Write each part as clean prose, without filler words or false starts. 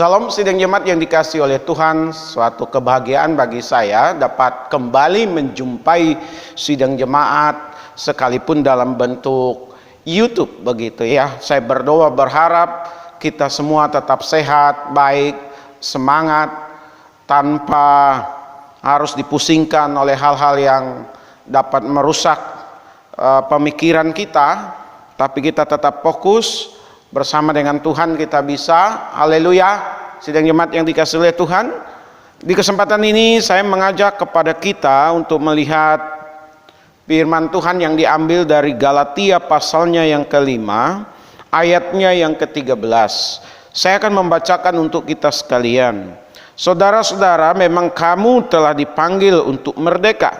Salam sidang jemaat yang dikasihi oleh Tuhan. Suatu kebahagiaan bagi saya dapat kembali menjumpai sidang jemaat sekalipun dalam bentuk YouTube begitu ya. Saya berdoa berharap kita semua tetap sehat, baik, semangat, tanpa harus dipusingkan oleh hal-hal yang dapat merusak pemikiran kita, tapi kita tetap fokus. Bersama dengan Tuhan kita bisa, haleluya, sidang jemaat yang dikasihi oleh Tuhan. Di kesempatan ini saya mengajak kepada kita untuk melihat firman Tuhan yang diambil dari Galatia pasalnya yang kelima, ayatnya yang ke-13. Saya akan membacakan untuk kita sekalian. Saudara-saudara, memang kamu telah dipanggil untuk merdeka,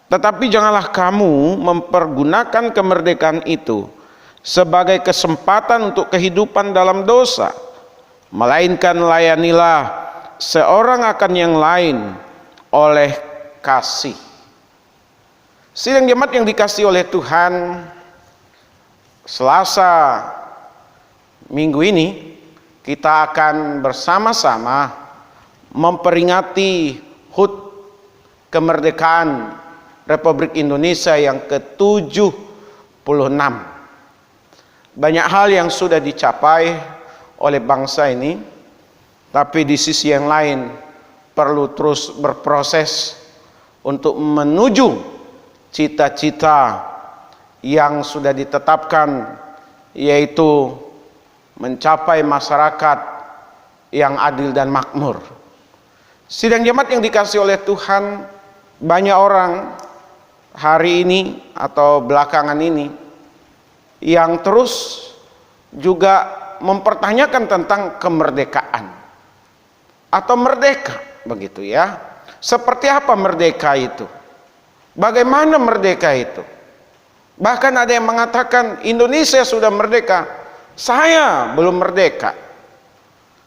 tetapi janganlah kamu mempergunakan kemerdekaan itu sebagai kesempatan untuk kehidupan dalam dosa, melainkan layanilah seorang akan yang lain oleh kasih. Sidang jemaat yang dikasihi oleh Tuhan, Selasa minggu ini kita akan bersama-sama memperingati HUT kemerdekaan Republik Indonesia yang ke-76. Banyak hal yang sudah dicapai oleh bangsa ini, tapi di sisi yang lain perlu terus berproses untuk menuju cita-cita yang sudah ditetapkan, yaitu mencapai masyarakat yang adil dan makmur. Sidang jemaat yang dikasihi oleh Tuhan, banyak orang hari ini atau belakangan ini yang terus juga mempertanyakan tentang kemerdekaan atau merdeka begitu ya. Seperti apa merdeka itu? Bagaimana merdeka itu? Bahkan ada yang mengatakan Indonesia sudah merdeka, saya belum merdeka.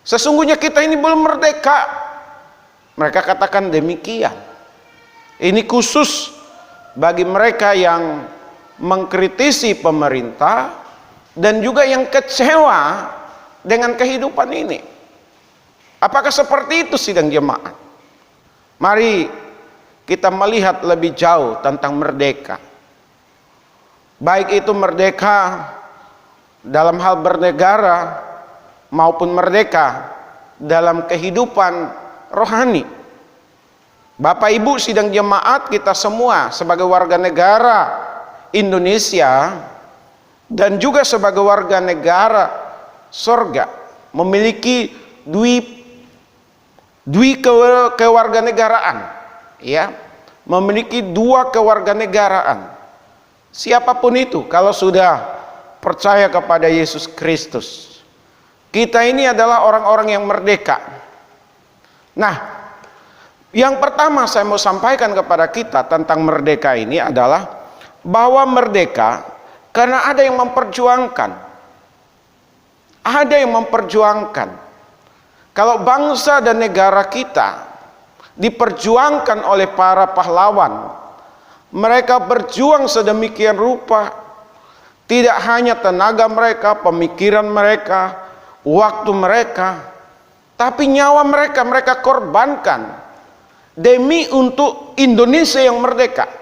Sesungguhnya kita ini belum merdeka. Mereka katakan demikian. Ini khusus bagi mereka yang mengkritisi pemerintah dan juga yang kecewa dengan kehidupan ini. Apakah seperti itu sidang jemaat? Mari kita melihat lebih jauh tentang merdeka. Baik itu merdeka dalam hal bernegara maupun merdeka dalam kehidupan rohani. Bapak Ibu sidang jemaat, kita semua sebagai warga negara Indonesia dan juga sebagai warga negara sorga memiliki kewarganegaraan, ya, memiliki dua kewarganegaraan. Siapapun itu, kalau sudah percaya kepada Yesus Kristus, kita ini adalah orang-orang yang merdeka. Nah, yang pertama saya mau sampaikan kepada kita tentang merdeka ini adalah bahwa merdeka karena ada yang memperjuangkan. Ada yang memperjuangkan. Kalau bangsa dan negara kita diperjuangkan oleh para pahlawan, mereka berjuang sedemikian rupa, tidak hanya tenaga mereka, pemikiran mereka, waktu mereka, tapi nyawa mereka mereka korbankan demi untuk Indonesia yang merdeka.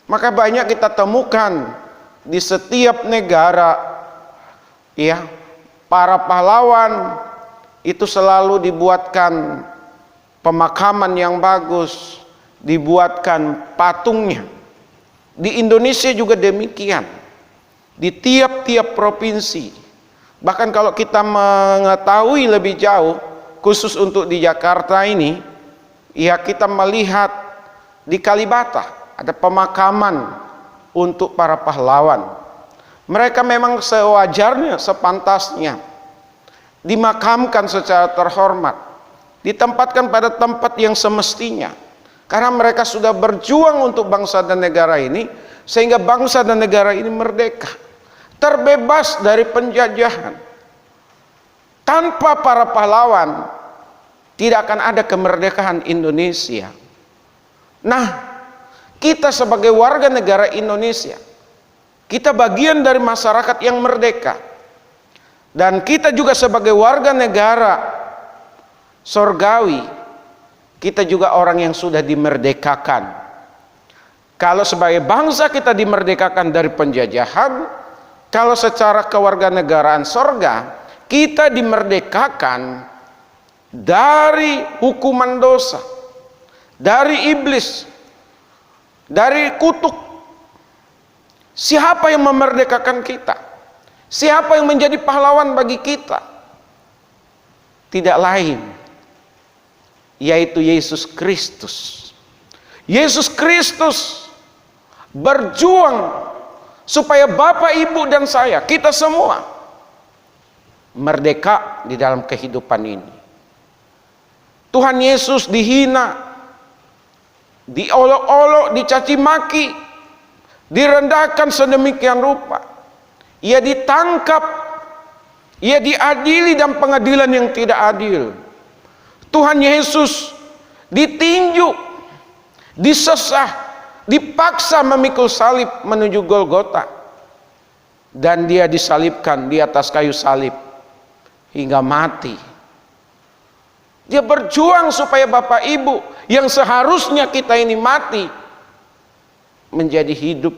Maka banyak kita temukan di setiap negara, ya, para pahlawan itu selalu dibuatkan pemakaman yang bagus, dibuatkan patungnya. Di Indonesia juga demikian, di tiap-tiap provinsi. Bahkan kalau kita mengetahui lebih jauh, khusus untuk di Jakarta ini, ya, kita melihat di Kalibata ada pemakaman untuk para pahlawan. Mereka memang sewajarnya, sepantasnya dimakamkan secara terhormat, ditempatkan pada tempat yang semestinya, karena mereka sudah berjuang untuk bangsa dan negara ini, sehingga bangsa dan negara ini merdeka, terbebas dari penjajahan. Tanpa para pahlawan tidak akan ada kemerdekaan Indonesia. Nah, kita sebagai warga negara Indonesia, kita bagian dari masyarakat yang merdeka. Dan kita juga sebagai warga negara sorgawi, kita juga orang yang sudah dimerdekakan. Kalau sebagai bangsa kita dimerdekakan dari penjajahan, kalau secara kewarganegaraan sorga, kita dimerdekakan dari hukuman dosa, dari iblis, dari kutuk. Siapa yang memerdekakan kita? Siapa yang menjadi pahlawan bagi kita? Tidak lain, yaitu Yesus Kristus. Yesus Kristus berjuang supaya Bapak, Ibu, dan saya, kita semua merdeka di dalam kehidupan ini. Tuhan Yesus dihina, diolok-olok, dicaci maki, direndahkan sedemikian rupa. Ia ditangkap, ia diadili dalam pengadilan yang tidak adil. Tuhan Yesus ditinju, disesah, dipaksa memikul salib menuju Golgota, dan dia disalibkan di atas kayu salib hingga mati. Dia berjuang supaya Bapak Ibu yang seharusnya kita ini mati menjadi hidup,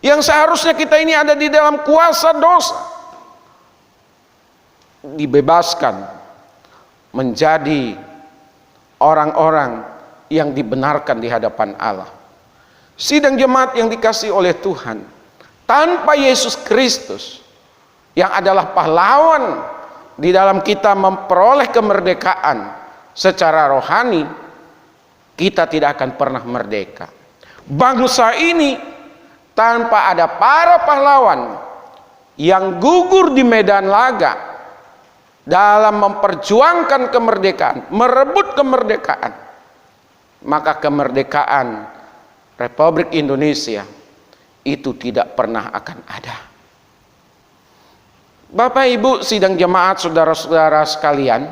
yang seharusnya kita ini ada di dalam kuasa dosa dibebaskan menjadi orang-orang yang dibenarkan di hadapan Allah. Sidang jemaat yang dikasihi oleh Tuhan, tanpa Yesus Kristus yang adalah pahlawan di dalam kita memperoleh kemerdekaan secara rohani, kita tidak akan pernah merdeka. Bangsa ini tanpa ada para pahlawan yang gugur di medan laga dalam memperjuangkan kemerdekaan, merebut kemerdekaan, maka kemerdekaan Republik Indonesia itu tidak pernah akan ada. Bapak, Ibu, sidang jemaat, saudara-saudara sekalian,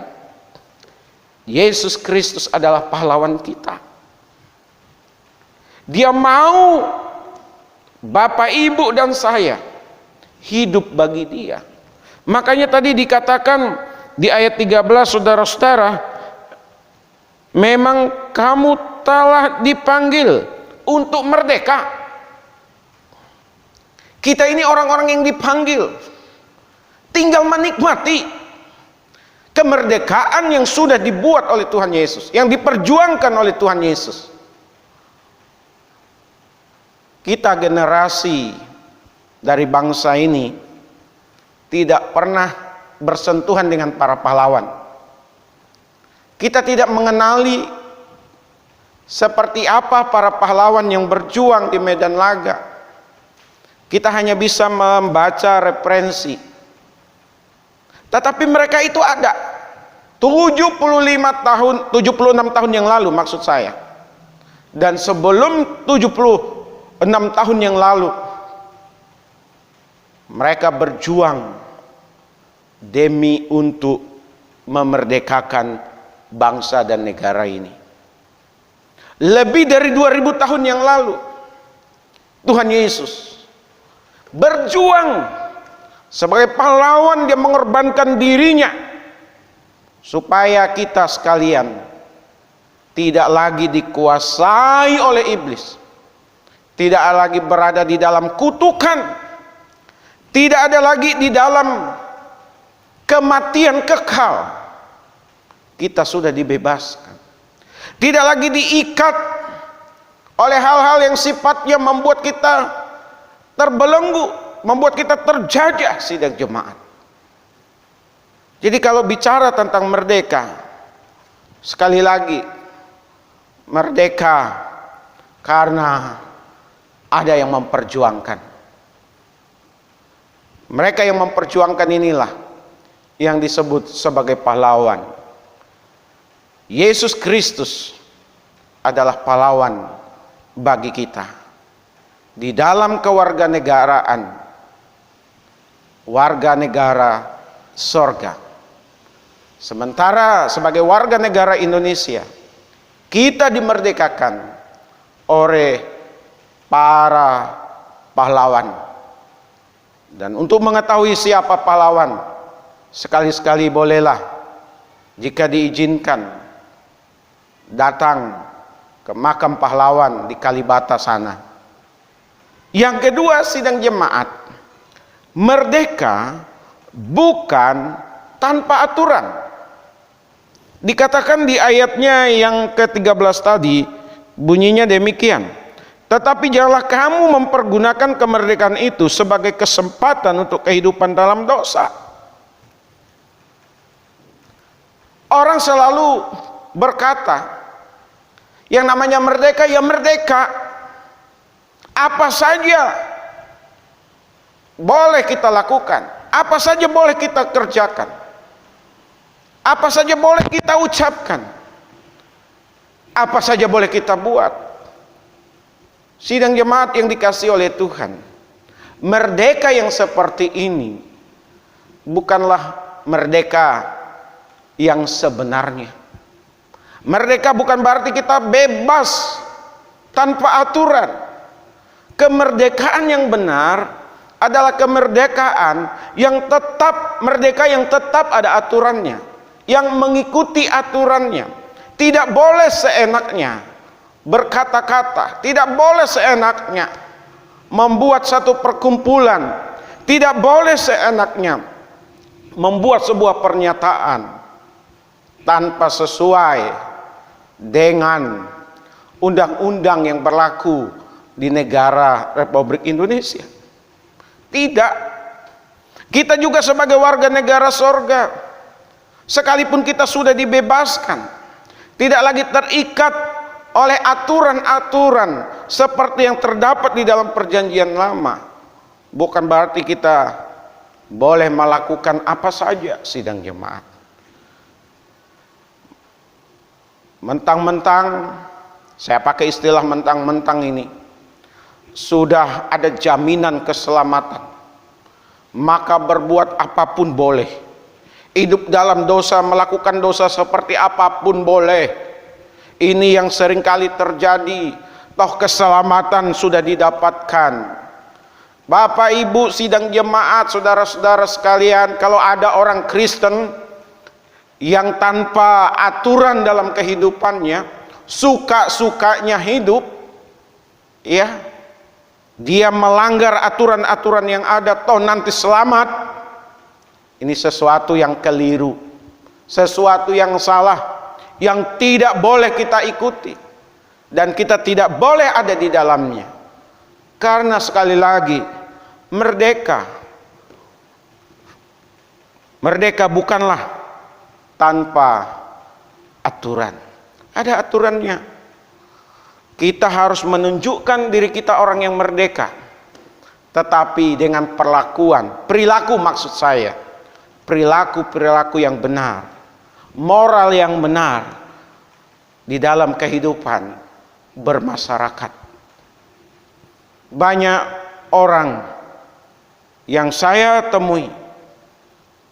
Yesus Kristus adalah pahlawan kita. Dia mau Bapak, Ibu, dan saya hidup bagi Dia. Makanya tadi dikatakan di ayat 13, saudara-saudara, memang kamu telah dipanggil untuk merdeka. Kita ini orang-orang yang dipanggil, tinggal menikmati kemerdekaan yang sudah dibuat oleh Tuhan Yesus, yang diperjuangkan oleh Tuhan Yesus. Kita generasi dari bangsa ini tidak pernah bersentuhan dengan para pahlawan. Kita tidak mengenali seperti apa para pahlawan yang berjuang di medan laga. Kita hanya bisa membaca referensi. Tetapi mereka itu ada 76 tahun yang lalu, maksud saya. Dan sebelum 76 tahun yang lalu, mereka berjuang demi untuk memerdekakan bangsa dan negara ini. Lebih dari 2000 tahun yang lalu, Tuhan Yesus berjuang sebagai pahlawan. Dia mengorbankan dirinya supaya kita sekalian tidak lagi dikuasai oleh iblis, tidak lagi berada di dalam kutukan, tidak ada lagi di dalam kematian kekal. Kita sudah dibebaskan, tidak lagi diikat oleh hal-hal yang sifatnya membuat kita terbelenggu, membuat kita terjajah, sidang jemaat. Jadi kalau bicara tentang merdeka, sekali lagi, merdeka karena ada yang memperjuangkan. Mereka yang memperjuangkan inilah yang disebut sebagai pahlawan. Yesus Kristus adalah pahlawan bagi kita di dalam kewarganegaraan, warga negara sorga. Sementara sebagai warga negara Indonesia, kita dimerdekakan oleh para pahlawan. Dan untuk mengetahui siapa pahlawan, sekali-sekali bolehlah jika diizinkan datang ke makam pahlawan di Kalibata sana. Yang kedua, sidang jemaat, merdeka bukan tanpa aturan. Dikatakan di ayatnya yang ke-13 tadi, bunyinya demikian. Tetapi janganlah kamu mempergunakan kemerdekaan itu sebagai kesempatan untuk kehidupan dalam dosa. Orang selalu berkata, yang namanya merdeka ya merdeka. Apa saja boleh kita lakukan, apa saja boleh kita kerjakan, apa saja boleh kita ucapkan, apa saja boleh kita buat. Sidang jemaat yang dikasihi oleh Tuhan, merdeka yang seperti ini bukanlah merdeka yang sebenarnya. Merdeka bukan berarti kita bebas tanpa aturan. Kemerdekaan yang benar adalah kemerdekaan yang tetap, merdeka yang tetap ada aturannya, yang mengikuti aturannya. Tidak boleh seenaknya berkata-kata, tidak boleh seenaknya membuat satu perkumpulan, tidak boleh seenaknya membuat sebuah pernyataan tanpa sesuai dengan undang-undang yang berlaku di negara Republik Indonesia. Tidak. Kita juga sebagai warga negara sorga, sekalipun kita sudah dibebaskan, tidak lagi terikat oleh aturan-aturan seperti yang terdapat di dalam perjanjian lama, bukan berarti kita boleh melakukan apa saja. Sidang jemaat, mentang-mentang, saya pakai istilah mentang-mentang ini, sudah ada jaminan keselamatan, maka berbuat apapun boleh, hidup dalam dosa, melakukan dosa seperti apapun boleh. Ini yang seringkali terjadi, toh keselamatan sudah didapatkan. Bapak Ibu sidang jemaat, saudara-saudara sekalian, kalau ada orang Kristen yang tanpa aturan dalam kehidupannya, suka-sukanya hidup, ya, dia melanggar aturan-aturan yang ada, toh nanti selamat. Ini sesuatu yang keliru, sesuatu yang salah, yang tidak boleh kita ikuti, dan kita tidak boleh ada di dalamnya. Karena sekali lagi, merdeka bukanlah tanpa aturan. Ada aturannya. Kita harus menunjukkan diri kita orang yang merdeka, tetapi dengan perilaku maksud saya, perilaku yang benar, moral yang benar di dalam kehidupan bermasyarakat. Banyak orang yang saya temui,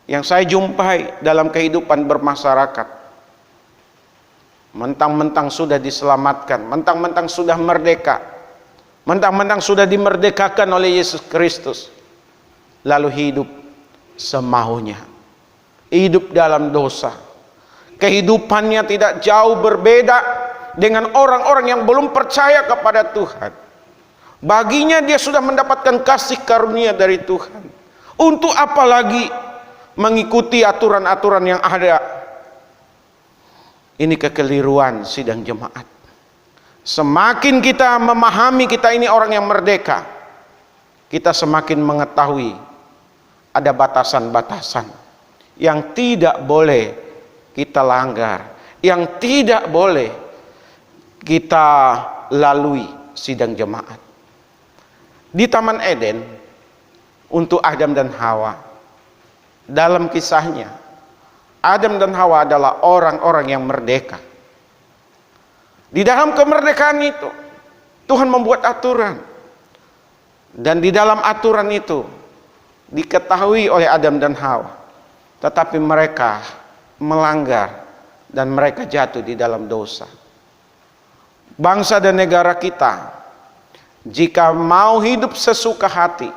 yang saya jumpai dalam kehidupan bermasyarakat, mentang-mentang sudah diselamatkan, mentang-mentang sudah merdeka, mentang-mentang sudah dimerdekakan oleh Yesus Kristus, lalu hidup semaunya, hidup dalam dosa. Kehidupannya tidak jauh berbeda dengan orang-orang yang belum percaya kepada Tuhan. Baginya dia sudah mendapatkan kasih karunia dari Tuhan. Untuk apa lagi mengikuti aturan-aturan yang ada? Ini kekeliruan sidang jemaat. Semakin kita memahami kita ini orang yang merdeka, kita semakin mengetahui ada batasan-batasan yang tidak boleh kita langgar, yang tidak boleh kita lalui. Sidang jemaat, di Taman Eden untuk Adam dan Hawa, dalam kisahnya Adam dan Hawa adalah orang-orang yang merdeka. Di dalam kemerdekaan itu Tuhan membuat aturan, dan di dalam aturan itu diketahui oleh Adam dan Hawa, tetapi mereka melanggar dan mereka jatuh di dalam dosa. Bangsa dan negara kita, jika mau hidup sesuka hati,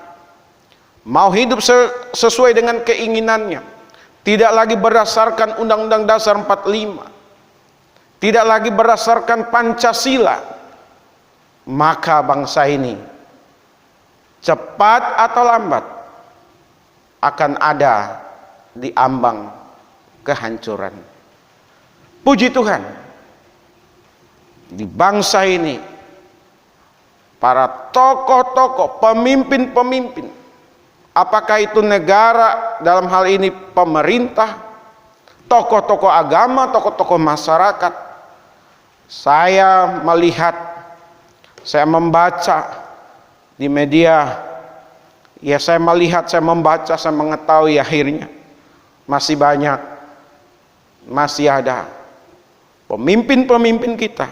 mau hidup sesuai dengan keinginannya, tidak lagi berdasarkan Undang-Undang Dasar 45, tidak lagi berdasarkan Pancasila, maka bangsa ini cepat atau lambat akan ada di ambang kehancuran. Puji Tuhan, di bangsa ini para tokoh-tokoh, pemimpin-pemimpin, apakah itu negara, dalam hal ini pemerintah, tokoh-tokoh agama, tokoh-tokoh masyarakat, saya melihat, saya membaca di media, ya saya melihat, saya membaca, saya mengetahui akhirnya masih banyak, masih ada pemimpin-pemimpin kita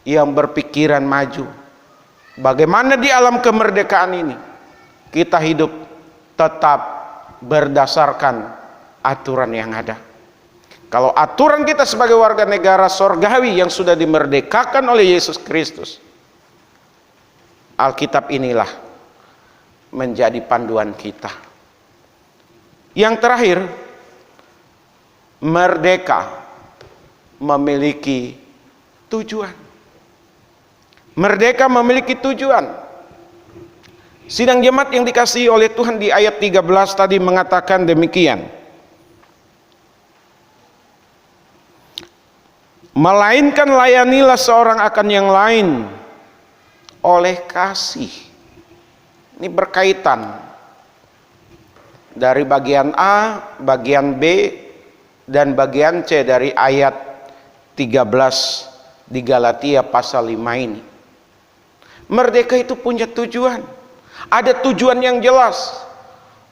yang berpikiran maju. Bagaimana di alam kemerdekaan ini kita hidup tetap berdasarkan aturan yang ada. Kalau aturan kita sebagai warga negara sorgawi yang sudah dimerdekakan oleh Yesus Kristus, Alkitab inilah menjadi panduan kita. Yang terakhir, merdeka memiliki tujuan. Merdeka memiliki tujuan. Sidang jemaat yang dikasihi oleh Tuhan, di ayat 13 tadi mengatakan demikian. Melainkan layanilah seorang akan yang lain oleh kasih. Ini berkaitan dari bagian A, bagian B, dan bagian C dari ayat 13 di Galatia pasal 5 ini. Merdeka itu punya tujuan. Ada tujuan yang jelas.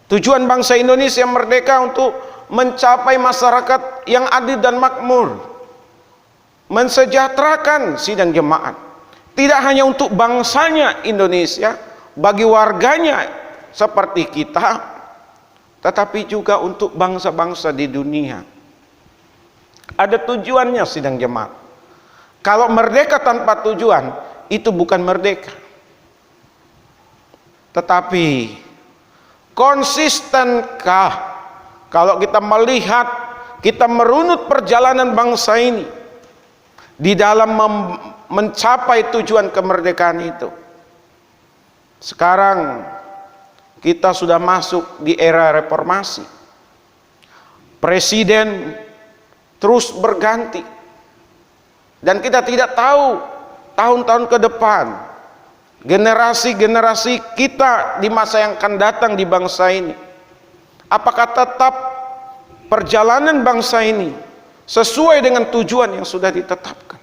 Tujuan bangsa Indonesia merdeka untuk mencapai masyarakat yang adil dan makmur, mensejahterakan sidang jemaat. Tidak hanya untuk bangsanya Indonesia, bagi warganya seperti kita, tetapi juga untuk bangsa-bangsa di dunia. Ada tujuannya sidang jemaat. Kalau merdeka tanpa tujuan, itu bukan merdeka. Tetapi konsistenkah kalau kita melihat, kita merunut perjalanan bangsa ini di dalam mencapai tujuan kemerdekaan itu? Sekarang kita sudah masuk di era reformasi. Presiden terus berganti, dan kita tidak tahu tahun-tahun ke depan generasi-generasi kita di masa yang akan datang di bangsa ini, apakah tetap perjalanan bangsa ini sesuai dengan tujuan yang sudah ditetapkan.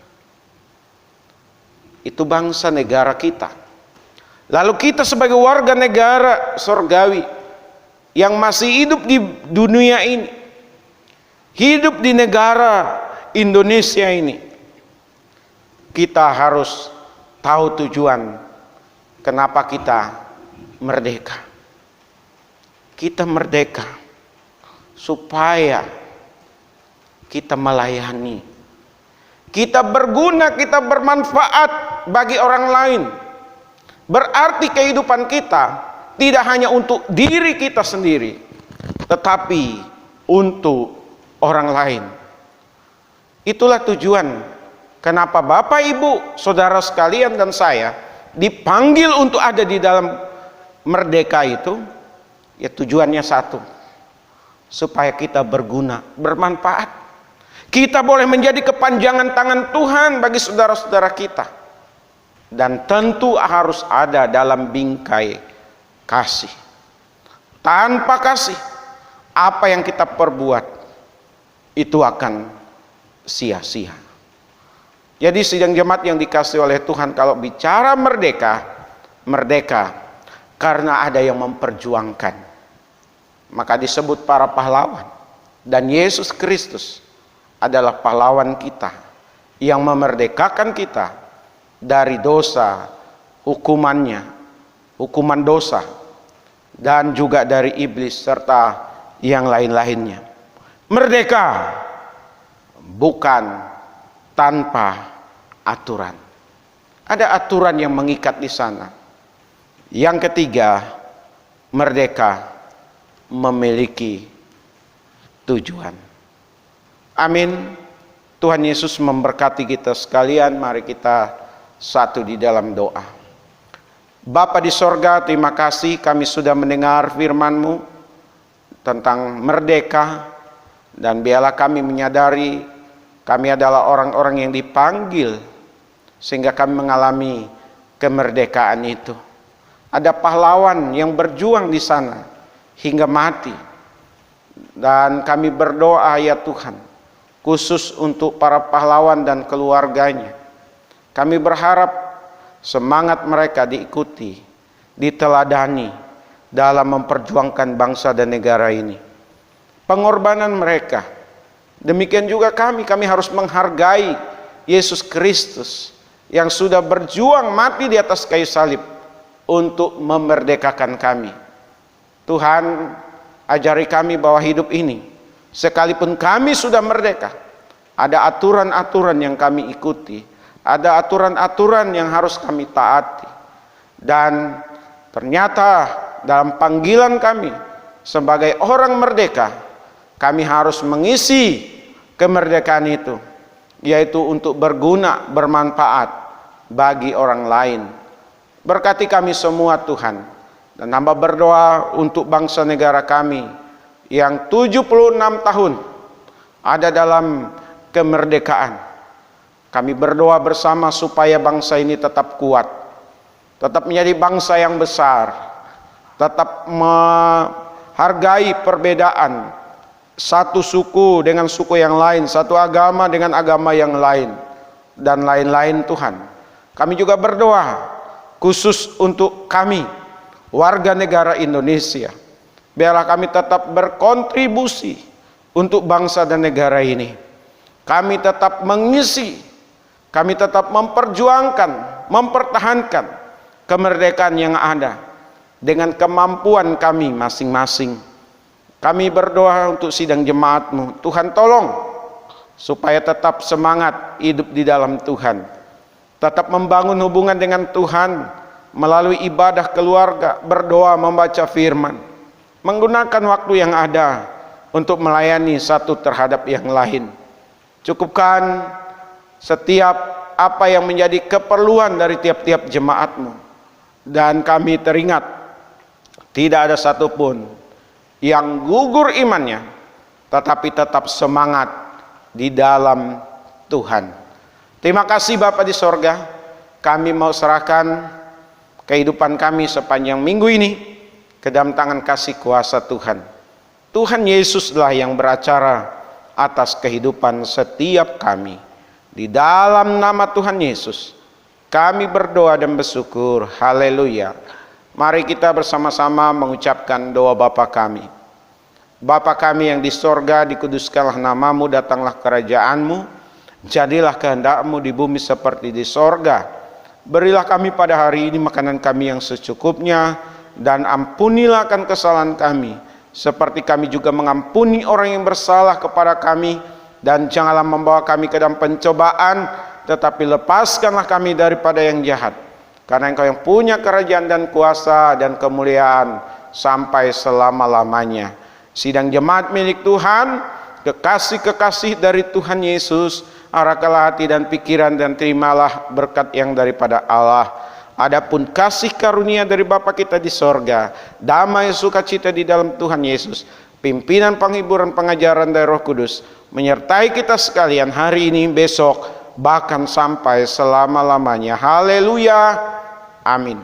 Itu bangsa negara kita. Lalu kita sebagai warga negara sorgawi yang masih hidup di dunia ini, hidup di negara Indonesia ini, kita harus tahu tujuan kenapa kita merdeka. Kita merdeka supaya kita melayani, kita berguna, kita bermanfaat bagi orang lain. Berarti kehidupan kita tidak hanya untuk diri kita sendiri, tetapi untuk orang lain. Itulah tujuan kenapa Bapak, Ibu, saudara sekalian dan saya dipanggil untuk ada di dalam merdeka itu. Ya tujuannya satu, supaya kita berguna, bermanfaat. Kita boleh menjadi kepanjangan tangan Tuhan bagi saudara-saudara kita. Dan tentu harus ada dalam bingkai kasih. Tanpa kasih, apa yang kita perbuat itu akan sia-sia. Jadi sidang jemaat yang dikasihi oleh Tuhan, kalau bicara merdeka, merdeka karena ada yang memperjuangkan. Maka disebut para pahlawan. Dan Yesus Kristus adalah pahlawan kita yang memerdekakan kita dari dosa, hukumannya, hukuman dosa, dan juga dari iblis serta yang lain-lainnya. Merdeka bukan tanpa aturan. Ada aturan yang mengikat di sana. Yang ketiga, merdeka memiliki tujuan. Amin. Tuhan Yesus memberkati kita sekalian. Mari kita satu di dalam doa. Bapa di sorga, terima kasih kami sudah mendengar firman-Mu tentang merdeka. Dan biarlah kami menyadari kami adalah orang-orang yang dipanggil sehingga kami mengalami kemerdekaan itu. Ada pahlawan yang berjuang di sana hingga mati. Dan kami berdoa ya Tuhan, khusus untuk para pahlawan dan keluarganya. Kami berharap semangat mereka diikuti, diteladani dalam memperjuangkan bangsa dan negara ini. Pengorbanan mereka. Demikian juga kami harus menghargai Yesus Kristus yang sudah berjuang mati di atas kayu salib untuk memerdekakan kami. Tuhan, ajari kami bahwa hidup ini, sekalipun kami sudah merdeka, ada aturan-aturan yang kami ikuti, ada aturan-aturan yang harus kami taati. Dan ternyata dalam panggilan kami sebagai orang merdeka, kami harus mengisi kemerdekaan itu, yaitu untuk berguna, bermanfaat bagi orang lain. Berkati kami semua Tuhan, dan hamba berdoa untuk bangsa negara kami yang 76 tahun ada dalam kemerdekaan. Kami berdoa bersama supaya bangsa ini tetap kuat, tetap menjadi bangsa yang besar, tetap menghargai perbedaan satu suku dengan suku yang lain, satu agama dengan agama yang lain, dan lain-lain Tuhan. Kami juga berdoa khusus untuk kami, warga negara Indonesia. Biarlah kami tetap berkontribusi untuk bangsa dan negara ini. Kami tetap mengisi, kami tetap memperjuangkan, mempertahankan kemerdekaan yang ada dengan kemampuan kami masing-masing. Kami berdoa untuk sidang jemaat-Mu. Tuhan tolong supaya tetap semangat hidup di dalam Tuhan. Tetap membangun hubungan dengan Tuhan melalui ibadah keluarga, berdoa, membaca firman. Menggunakan waktu yang ada untuk melayani satu terhadap yang lain. Cukupkan setiap apa yang menjadi keperluan dari tiap-tiap jemaat-Mu. Dan kami teringat, tidak ada satupun yang gugur imannya, tetapi tetap semangat di dalam Tuhan. Terima kasih Bapa di sorga. Kami mau serahkan kehidupan kami sepanjang minggu ini ke dalam tangan kasih kuasa Tuhan. Tuhan Yesuslah yang beracara atas kehidupan setiap kami. Di dalam nama Tuhan Yesus kami berdoa dan bersyukur. Haleluya. Mari kita bersama-sama mengucapkan doa Bapa kami. Bapa kami yang di sorga, dikuduskanlah namamu, datanglah kerajaan-Mu, jadilah kehendak-Mu di bumi seperti di sorga. Berilah kami pada hari ini makanan kami yang secukupnya, dan ampunilah akan kesalahan kami, seperti kami juga mengampuni orang yang bersalah kepada kami, dan janganlah membawa kami ke dalam pencobaan, tetapi lepaskanlah kami daripada yang jahat. Karena Engkau yang punya kerajaan dan kuasa dan kemuliaan sampai selama-lamanya. Sidang jemaat milik Tuhan, kekasih-kekasih dari Tuhan Yesus, arahkanlah hati dan pikiran dan terimalah berkat yang daripada Allah. Adapun kasih karunia dari Bapa kita di sorga, damai sukacita di dalam Tuhan Yesus, pimpinan penghiburan pengajaran dari Roh Kudus, menyertai kita sekalian hari ini, besok, bahkan sampai selama-lamanya. Haleluya. Amin.